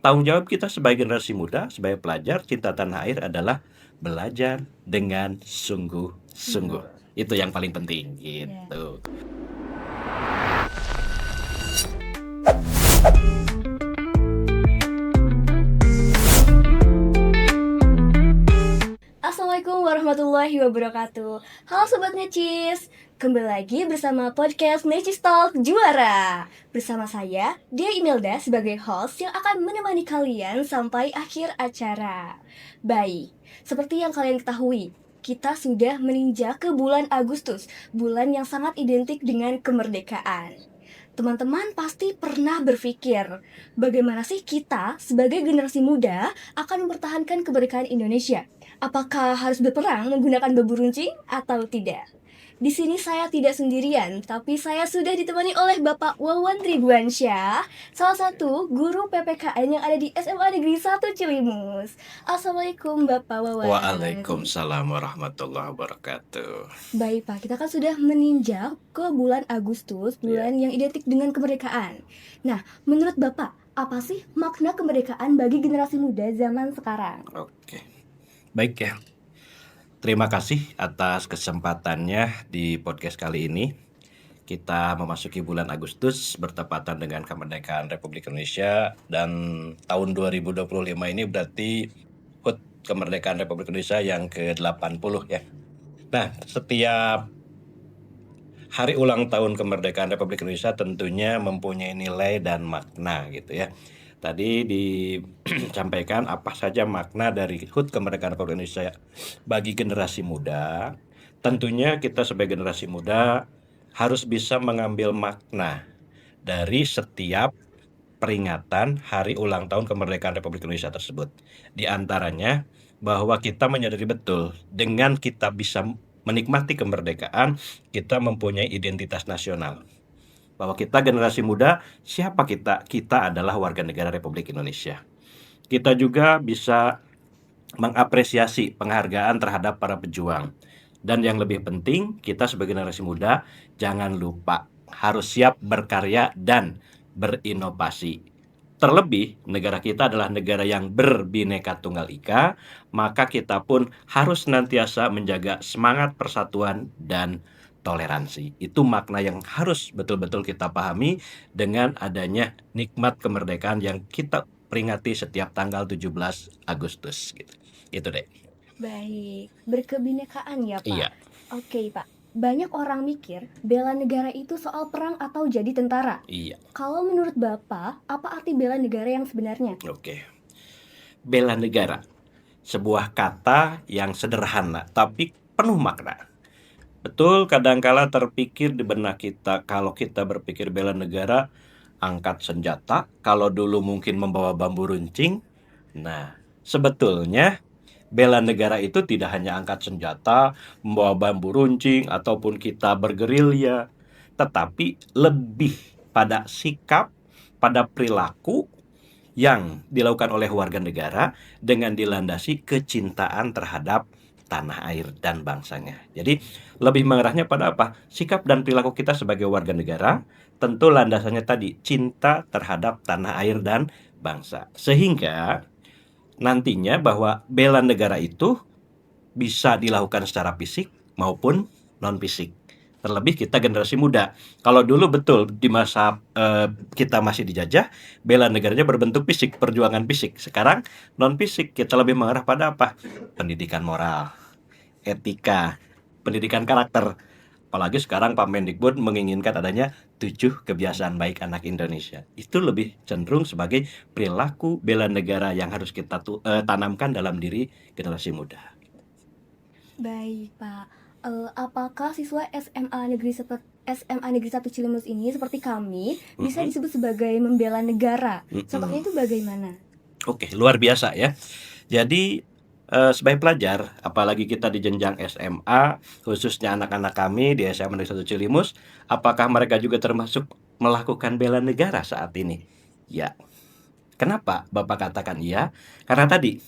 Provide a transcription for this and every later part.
tanggung jawab kita sebagai generasi muda, sebagai pelajar cinta tanah air adalah belajar dengan sungguh-sungguh. Itu yang paling penting gitu. Assalamualaikum warahmatullahi wabarakatuh. Halo Sobat Necis, kembali lagi bersama podcast Necis Talk Juara. Bersama saya, Dia Imelda sebagai host yang akan menemani kalian sampai akhir acara. Baik, seperti yang kalian ketahui, kita sudah meninjak ke bulan Agustus, bulan yang sangat identik dengan kemerdekaan. Teman-teman pasti pernah berpikir, bagaimana sih kita sebagai generasi muda akan mempertahankan kemerdekaan Indonesia? Apakah harus berperang menggunakan bambu runcing atau tidak? Di sini saya tidak sendirian, tapi saya sudah ditemani oleh Bapak Wawan Ridwansyah, salah satu guru PPKN yang ada di SMA Negeri 1 Cilimus. Assalamualaikum Bapak Wawan. Waalaikumsalam warahmatullahi wabarakatuh. Baik Pak, kita kan sudah meninjak ke bulan Agustus, bulan yang identik dengan kemerdekaan. Nah, menurut Bapak, apa sih makna kemerdekaan bagi generasi muda zaman sekarang? Oke, baik ya. Terima kasih atas kesempatannya di podcast kali ini. Kita memasuki bulan Agustus bertepatan dengan kemerdekaan Republik Indonesia, dan tahun 2025 ini berarti HUT kemerdekaan Republik Indonesia yang ke-80 ya. Nah, setiap hari ulang tahun kemerdekaan Republik Indonesia tentunya mempunyai nilai dan makna gitu ya. Tadi disampaikan apa saja makna dari HUT kemerdekaan Republik Indonesia bagi generasi muda. Tentunya kita sebagai generasi muda harus bisa mengambil makna dari setiap peringatan hari ulang tahun kemerdekaan Republik Indonesia tersebut. Di antaranya bahwa kita menyadari betul dengan kita bisa menikmati kemerdekaan, kita mempunyai identitas nasional. Bahwa kita generasi muda, siapa kita? Kita adalah warga negara Republik Indonesia. Kita juga bisa mengapresiasi penghargaan terhadap para pejuang. Dan yang lebih penting, kita sebagai generasi muda jangan lupa harus siap berkarya dan berinovasi. Terlebih, negara kita adalah negara yang berbineka tunggal ika, maka kita pun harus senantiasa menjaga semangat persatuan dan toleransi. Itu makna yang harus betul-betul kita pahami dengan adanya nikmat kemerdekaan yang kita peringati setiap tanggal 17 Agustus gitu. Itu deh. Baik, berkebinekaan ya Pak? Iya. Oke Pak, banyak orang mikir bela negara itu soal perang atau jadi tentara. Iya. Kalau menurut Bapak, apa arti bela negara yang sebenarnya? Oke. Bela negara, sebuah kata yang sederhana tapi penuh makna. Betul, kadangkala terpikir di benak kita kalau kita berpikir bela negara, angkat senjata, kalau dulu mungkin membawa bambu runcing. Nah, sebetulnya bela negara itu tidak hanya angkat senjata, membawa bambu runcing, ataupun kita bergerilya, tetapi lebih pada sikap, pada perilaku yang dilakukan oleh warga negara dengan dilandasi kecintaan terhadap tanah air dan bangsanya. Jadi lebih mengarahnya pada apa? Sikap dan perilaku kita sebagai warga negara, tentu landasannya tadi cinta terhadap tanah air dan bangsa. Sehingga nantinya bahwa bela negara itu bisa dilakukan secara fisik maupun non fisik. Terlebih kita generasi muda. Kalau dulu betul di masa kita masih dijajah, bela negaranya berbentuk fisik, perjuangan fisik. Sekarang non fisik, kita lebih mengarah pada apa? Pendidikan moral, etika, pendidikan karakter. Apalagi sekarang Pak Mendikbud menginginkan adanya 7 kebiasaan baik anak Indonesia. Itu lebih cenderung sebagai perilaku bela negara yang harus kita tanamkan dalam diri generasi muda. Baik Pak, apakah siswa SMA Negeri 1 Cilimus ini seperti kami bisa disebut sebagai membela negara? Contohnya itu bagaimana? Oke, luar biasa ya. Jadi sebagai pelajar, apalagi kita di jenjang SMA, khususnya anak-anak kami di SMA Negeri 1 Cilimus, apakah mereka juga termasuk melakukan bela negara saat ini? Ya. Kenapa Bapak katakan iya? Karena tadi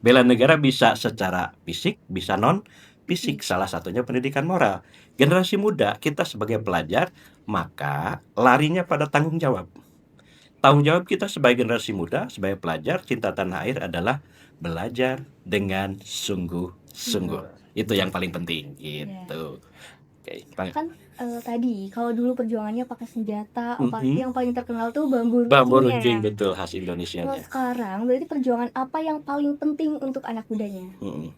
bela negara bisa secara fisik, bisa non fisik, salah satunya pendidikan moral. Generasi muda, kita sebagai pelajar, maka larinya pada tanggung jawab. Tanggung jawab kita sebagai generasi muda, sebagai pelajar, cinta tanah air adalah belajar dengan sungguh-sungguh. Itu yang paling penting, gitu. Oke, Kan tadi kalau dulu perjuangannya pakai senjata, Mhm. yang paling terkenal tuh bambu Bambu runcing, runcingnya. betul, khas Kalau Indonesianya. sekarang berarti perjuangan apa yang paling penting untuk anak mudanya? Mhm.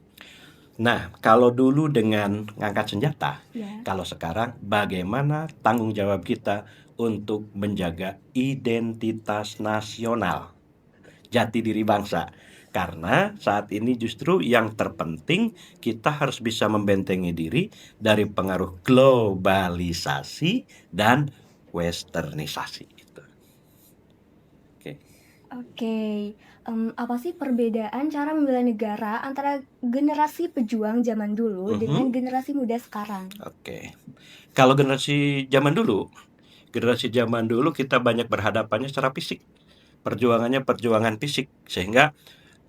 Nah, kalau dulu dengan ngangkat senjata, Ya. kalau sekarang bagaimana tanggung jawab kita untuk menjaga identitas nasional, jati diri bangsa. Karena saat ini justru yang terpenting kita harus bisa membentengi diri dari pengaruh globalisasi dan westernisasi itu. Oke. Oke, apa sih perbedaan cara membela negara antara generasi pejuang zaman dulu dengan generasi muda sekarang? Oke. Kalau generasi zaman dulu kita banyak berhadapannya secara fisik. Perjuangannya perjuangan fisik, sehingga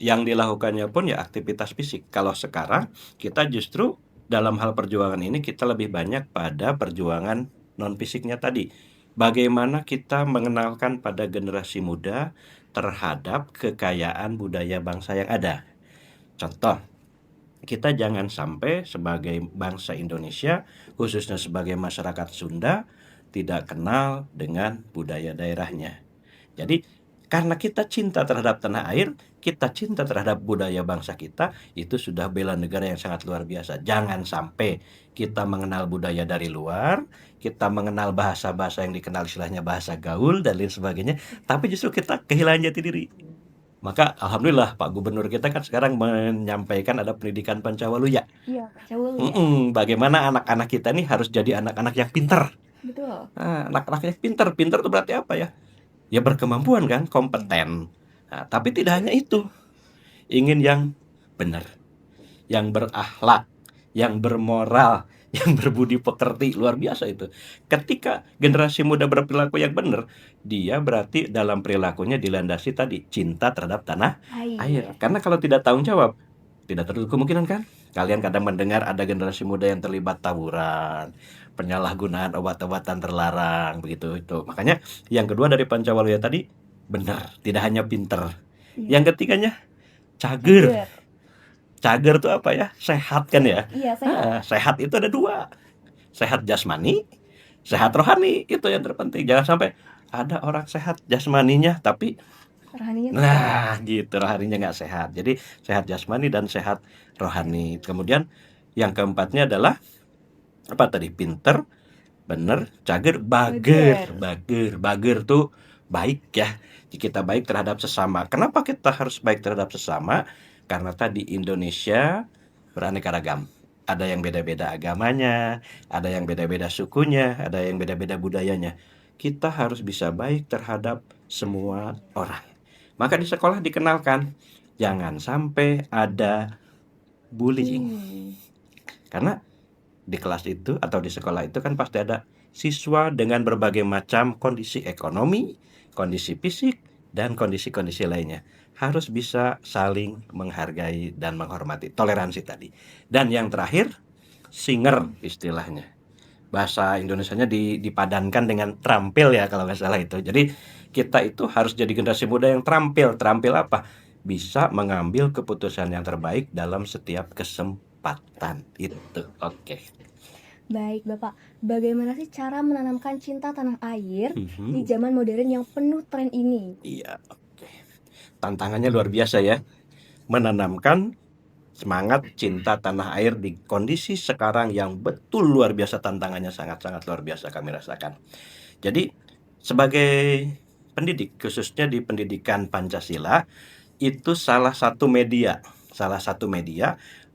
yang dilakukannya pun ya aktivitas fisik. Kalau sekarang kita justru dalam hal perjuangan ini kita lebih banyak pada perjuangan non fisiknya tadi. Bagaimana kita mengenalkan pada generasi muda terhadap kekayaan budaya bangsa yang ada. Contoh, kita jangan sampai sebagai bangsa Indonesia, khususnya sebagai masyarakat Sunda, tidak kenal dengan budaya daerahnya. Jadi karena kita cinta terhadap tanah air, kita cinta terhadap budaya bangsa kita, itu sudah bela negara yang sangat luar biasa. Jangan sampai kita mengenal budaya dari luar, kita mengenal bahasa-bahasa yang dikenal istilahnya bahasa gaul dan lain sebagainya, tapi justru kita kehilangan jati diri. Maka alhamdulillah Pak Gubernur kita kan sekarang menyampaikan ada pendidikan Pancawaluya. Iya, Cawul ya. Bagaimana anak-anak kita nih harus jadi anak-anak yang pintar. Betul. Anak-anak yang pintar itu berarti apa ya? Ya berkemampuan kan, kompeten. Nah, tapi tidak hanya itu. Ingin yang benar, yang berakhlak, yang bermoral, yang berbudi pekerti, luar biasa itu. Ketika generasi muda berperilaku yang benar, dia berarti dalam perilakunya dilandasi tadi cinta terhadap tanah air. Karena kalau tidak tanggung jawab, tidak tertutup kemungkinan kan? Kalian kadang mendengar ada generasi muda yang terlibat tawuran, penyalahgunaan obat-obatan terlarang, begitu itu. Makanya yang kedua dari Pancawaluya tadi benar, tidak hanya pinter. Iya. Yang ketiganya cager. Cager itu apa ya? Sehat kan ya? Iya, sehat. Sehat itu ada dua. Sehat jasmani, sehat rohani. Itu yang terpenting. Jangan sampai ada orang sehat jasmaninya tapi Rohaninya gitu, rohaninya nggak sehat. Jadi sehat jasmani dan sehat rohani. Kemudian yang keempatnya adalah apa tadi? Pinter, bener, cager, bager. Bager tuh baik ya. Kita baik terhadap sesama. Kenapa kita harus baik terhadap sesama? Karena tadi Indonesia beraneka ragam. Ada yang beda-beda agamanya, ada yang beda-beda sukunya, ada yang beda-beda budayanya. Kita harus bisa baik terhadap semua orang. Maka di sekolah dikenalkan, jangan sampai ada bullying. Karena di kelas itu atau di sekolah itu kan pasti ada siswa dengan berbagai macam kondisi ekonomi, kondisi fisik, dan kondisi-kondisi lainnya. Harus bisa saling menghargai dan menghormati. Toleransi tadi. Dan yang terakhir, singer istilahnya. Bahasa Indonesianya dipadankan dengan terampil ya kalau nggak salah itu. Jadi kita itu harus jadi generasi muda yang terampil. Terampil apa? Bisa mengambil keputusan yang terbaik dalam setiap kesempatan. Itu. Oke. Baik, Bapak. Bagaimana sih cara menanamkan cinta tanah air di zaman modern yang penuh tren ini? Iya, oke. Tantangannya luar biasa ya. Menanamkan semangat cinta tanah air di kondisi sekarang yang betul luar biasa, tantangannya sangat-sangat luar biasa kami rasakan. Jadi sebagai pendidik, khususnya di pendidikan Pancasila, itu salah satu media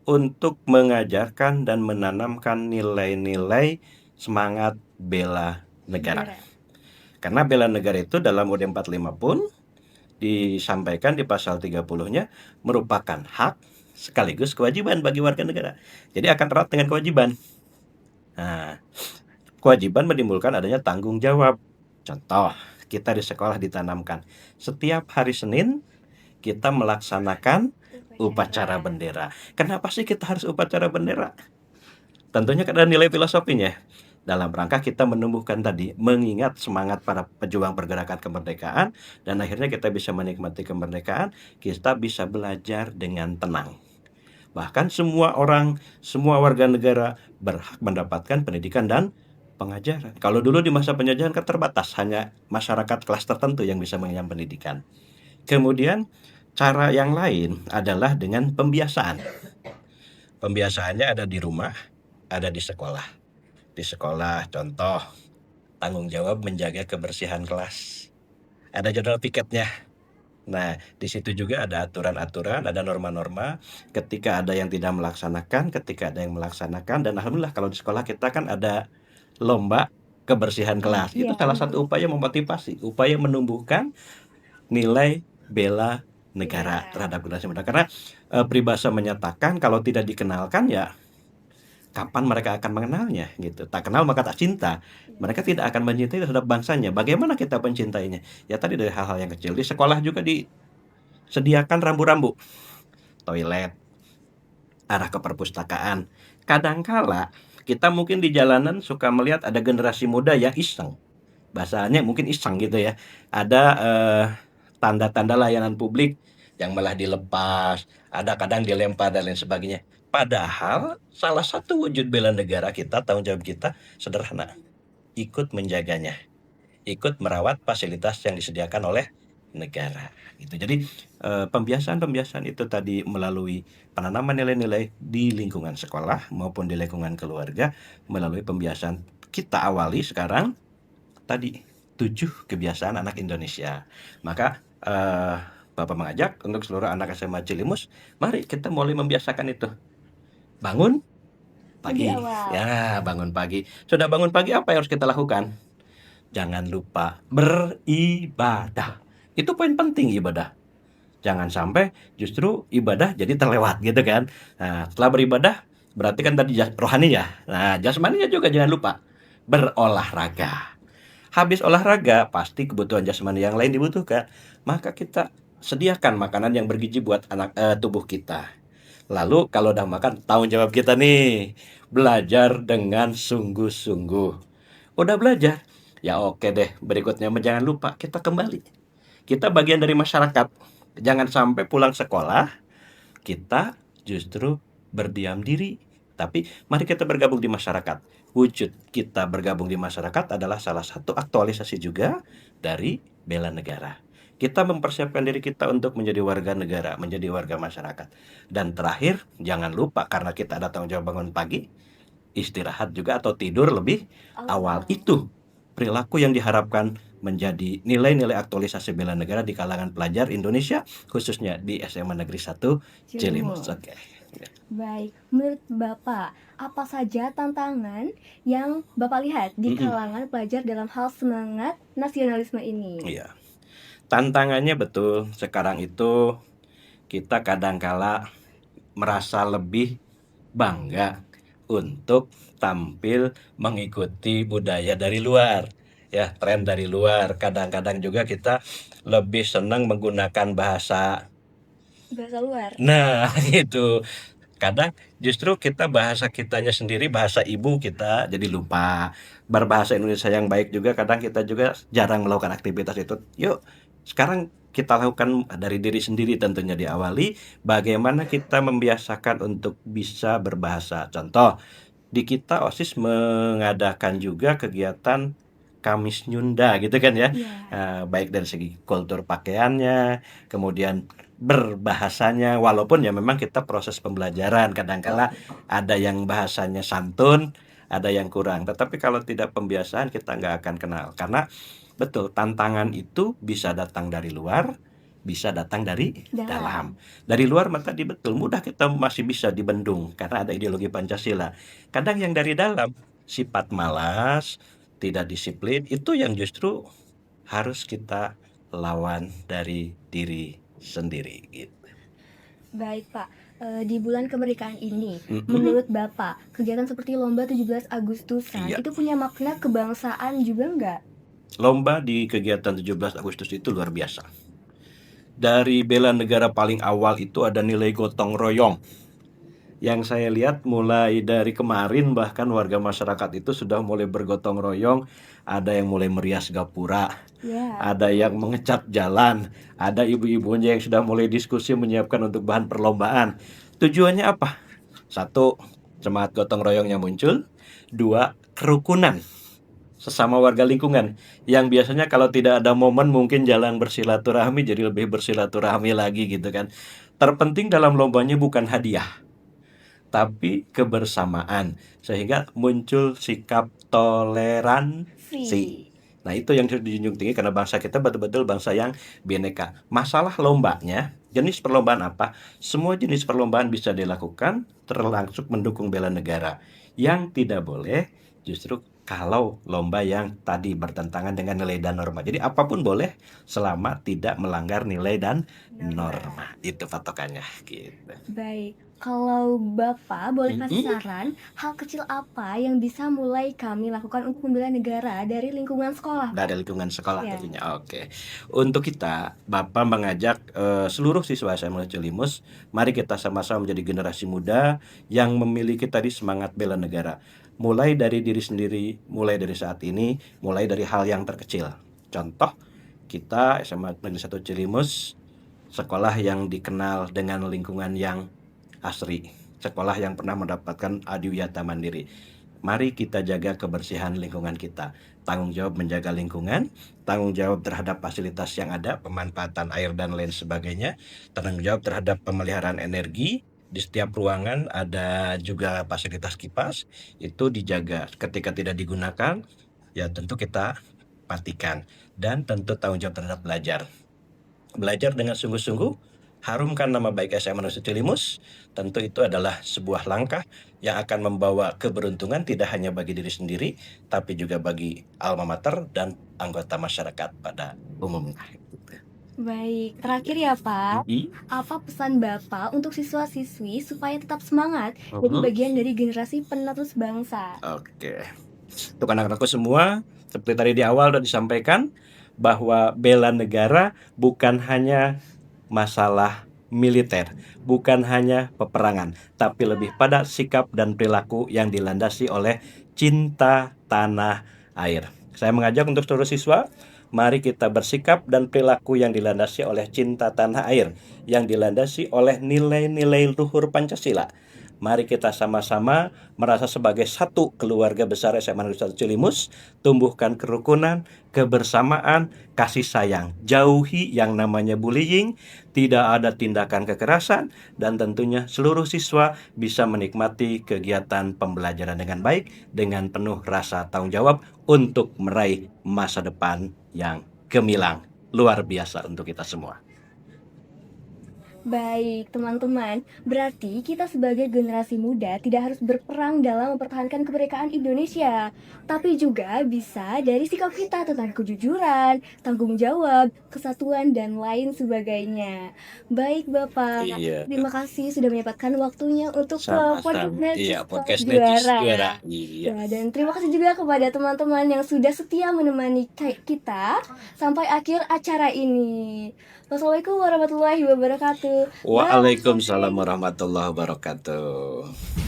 untuk mengajarkan dan menanamkan nilai-nilai semangat bela negara. Karena bela negara itu dalam UUD 45 pun disampaikan di pasal 30-nya merupakan hak sekaligus kewajiban bagi warga negara. Jadi akan erat dengan kewajiban. Nah, kewajiban menimbulkan adanya tanggung jawab. Contoh, kita di sekolah ditanamkan setiap hari Senin kita melaksanakan upacara bendera. Kenapa sih kita harus upacara bendera? Tentunya ada nilai filosofinya. dalam rangka kita menumbuhkan tadi, mengingat semangat para pejuang pergerakan kemerdekaan, dan akhirnya kita bisa menikmati kemerdekaan, kita bisa belajar dengan tenang. Bahkan semua orang, semua warga negara berhak mendapatkan pendidikan dan pengajaran. Kalau dulu di masa penjajahan kan terbatas, hanya masyarakat kelas tertentu yang bisa mengenyam pendidikan. Kemudian cara yang lain adalah dengan pembiasaan. Pembiasaannya ada di rumah, ada di sekolah. Di sekolah, contoh, tanggung jawab menjaga kebersihan kelas. Ada jadwal piketnya. Nah, di situ juga ada aturan-aturan, ada norma-norma. Ketika ada yang tidak melaksanakan, ketika ada yang melaksanakan, dan alhamdulillah kalau di sekolah kita kan ada lomba kebersihan kelas. Itu Iya, salah satu upaya memotivasi, upaya menumbuhkan nilai bela negara iya. terhadap generasi muda. Karena peribahasa menyatakan kalau tidak dikenalkan ya kapan mereka akan mengenalnya gitu. Tak kenal maka tak cinta. Mereka tidak akan mencintai terhadap bangsanya. Bagaimana kita mencintainya? Ya tadi dari hal-hal yang kecil. Di sekolah juga disediakan rambu-rambu, toilet, arah ke perpustakaan. Kadangkala kita mungkin di jalanan suka melihat ada generasi muda yang iseng. Bahasanya mungkin iseng gitu ya. Ada tanda-tanda layanan publik yang malah dilepas, ada kadang dilempar dan lain sebagainya. Padahal salah satu wujud bela negara kita, tanggung jawab kita sederhana, ikut menjaganya, ikut merawat fasilitas yang disediakan oleh negara. Gitu. Jadi pembiasaan-pembiasaan itu tadi melalui penanaman nilai-nilai di lingkungan sekolah maupun di lingkungan keluarga, melalui pembiasaan kita awali sekarang tadi 7 kebiasaan anak Indonesia. Maka Bapak mengajak untuk seluruh anak SMA Cilimus, mari kita mulai membiasakan itu. Bangun Lebih pagi. awal. Ya, bangun pagi. Sudah bangun pagi apa yang harus kita lakukan? Jangan lupa beribadah. Itu poin penting ibadah. Jangan sampai justru ibadah jadi terlewat gitu kan. Nah, setelah beribadah berarti kan tadi rohani ya. Nah, jasmaninya juga jangan lupa berolahraga. Habis olahraga, pasti kebutuhan jasmani yang lain dibutuhkan. Maka kita sediakan makanan yang bergizi buat tubuh kita. Lalu kalau udah makan, tanggung jawab kita nih, belajar dengan sungguh-sungguh. Udah belajar? Ya oke deh, berikutnya jangan lupa kita kembali. Kita bagian dari masyarakat. Jangan sampai pulang sekolah, kita justru berdiam diri. Tapi mari kita bergabung di masyarakat. Wujud kita bergabung di masyarakat adalah salah satu aktualisasi juga dari bela negara. Kita mempersiapkan diri kita untuk menjadi warga negara, menjadi warga masyarakat. Dan terakhir, jangan lupa karena kita ada tanggung jawab bangun pagi, istirahat juga atau tidur lebih awal. Itu perilaku yang diharapkan menjadi nilai-nilai aktualisasi bela negara di kalangan pelajar Indonesia, khususnya di SMA Negeri 1 Cilimus. Oke. Baik, menurut Bapak, apa saja tantangan yang Bapak lihat di kalangan pelajar dalam hal semangat nasionalisme ini? Iya. Tantangannya betul, sekarang itu kita kadangkala merasa lebih bangga untuk tampil mengikuti budaya dari luar. Ya, tren dari luar. Kadang-kadang juga kita lebih senang menggunakan bahasa. Bahasa luar. Nah, itu. Kadang justru kita bahasa kitanya sendiri, bahasa ibu kita jadi lupa. Berbahasa Indonesia yang baik juga kadang kita juga jarang melakukan aktivitas itu. Yuk, sekarang kita lakukan dari diri sendiri tentunya diawali. Bagaimana kita membiasakan untuk bisa berbahasa. Contoh, di kita OSIS mengadakan juga kegiatan Kamis Nyunda gitu kan ya. Iya. Baik dari segi kultur pakaiannya, kemudian berbahasanya, walaupun ya memang kita proses pembelajaran kadangkala ada yang bahasanya santun, ada yang kurang. Tetapi kalau tidak pembiasaan kita nggak akan kenal. Karena betul tantangan itu bisa datang dari luar, bisa datang dari dalam. Dari luar maka betul mudah kita masih bisa dibendung karena ada ideologi Pancasila. Kadang yang dari dalam sifat malas, tidak disiplin itu yang justru harus kita lawan dari diri sendiri gitu. Baik Pak, di bulan kemerdekaan ini, menurut Bapak, kegiatan seperti lomba 17 Agustusan Iya. itu punya makna kebangsaan juga nggak? Lomba di kegiatan 17 Agustus itu luar biasa. Dari bela negara paling awal itu ada nilai gotong royong. Yang saya lihat mulai dari kemarin bahkan warga masyarakat itu sudah mulai bergotong royong, ada yang mulai merias gapura, Ya, ada yang mengecat jalan, ada ibu-ibunya yang sudah mulai diskusi menyiapkan untuk bahan perlombaan. Tujuannya apa? Satu, semangat gotong royongnya muncul. Dua, kerukunan sesama warga lingkungan yang biasanya kalau tidak ada momen mungkin jalan bersilaturahmi jadi lebih bersilaturahmi lagi gitu kan. Terpenting dalam lombanya bukan hadiah, tapi kebersamaan sehingga muncul sikap toleransi. si. Nah, itu yang harus dijunjung tinggi karena bangsa kita betul-betul bangsa yang bineka. Masalah lombanya, jenis perlombaan apa? Semua jenis perlombaan bisa dilakukan termasuk mendukung bela negara. Yang tidak boleh justru kalau lomba yang tadi bertentangan dengan nilai dan norma. Jadi apapun boleh selama tidak melanggar nilai dan norma. Itu patokannya gitu. Baik, kalau Bapak boleh kasih Mm-mm. saran, hal kecil apa yang bisa mulai kami lakukan untuk membela negara dari lingkungan sekolah, Pak? Dari lingkungan sekolah Ya. tentunya. Oke. Untuk kita, Bapak mengajak seluruh siswa SMA Cilimus, mari kita sama-sama menjadi generasi muda yang memiliki tadi semangat bela negara. Mulai dari diri sendiri, mulai dari saat ini, mulai dari hal yang terkecil. Contoh, kita SMA Negeri 1 Cilimus, sekolah yang dikenal dengan lingkungan yang asri, sekolah yang pernah mendapatkan adiwiyata mandiri. Mari kita jaga kebersihan lingkungan kita. Tanggung jawab menjaga lingkungan, tanggung jawab terhadap fasilitas yang ada, pemanfaatan air dan lain sebagainya, tanggung jawab terhadap pemeliharaan energi. Di setiap ruangan ada juga fasilitas kipas, itu dijaga. Ketika tidak digunakan, ya tentu kita matikan. Dan tentu tanggung jawab terhadap belajar. Belajar dengan sungguh-sungguh, harumkan nama baik SMA Negeri Cilimus, tentu itu adalah sebuah langkah yang akan membawa keberuntungan tidak hanya bagi diri sendiri, tapi juga bagi alma mater dan anggota masyarakat pada umumnya. Baik, terakhir ya Pak, Jadi, apa pesan Bapak untuk siswa-siswi supaya tetap semangat jadi Mhm. bagian dari generasi penerus bangsa? Oke. Untuk anak-anakku semua, seperti tadi di awal sudah disampaikan, bahwa bela negara bukan hanya masalah militer, bukan hanya peperangan, tapi lebih pada sikap dan perilaku yang dilandasi oleh cinta tanah air. Saya mengajak untuk seluruh siswa, mari kita bersikap dan perilaku yang dilandasi oleh cinta tanah air, yang dilandasi oleh nilai-nilai luhur Pancasila. Mari kita sama-sama merasa sebagai satu keluarga besar SMA Negeri 1 Cilimus, tumbuhkan kerukunan, kebersamaan, kasih sayang. Jauhi yang namanya bullying, tidak ada tindakan kekerasan, dan tentunya seluruh siswa bisa menikmati kegiatan pembelajaran dengan baik, dengan penuh rasa tanggung jawab untuk meraih masa depan yang gemilang. Luar biasa untuk kita semua. Baik, teman-teman, berarti kita sebagai generasi muda tidak harus berperang dalam mempertahankan kemerdekaan Indonesia, tapi juga bisa dari sikap kita tentang kejujuran, tanggung jawab, kesatuan, dan lain sebagainya. Baik, Bapak, Iya, terima kasih sudah menyempatkan waktunya untuk sama-sama. Iya, podcast podcast Necis Juara. juara. Iya. Ya, dan terima kasih juga kepada teman-teman yang sudah setia menemani kita sampai akhir acara ini. Wassalamualaikum warahmatullahi wabarakatuh. Waalaikumsalam warahmatullahi wabarakatuh.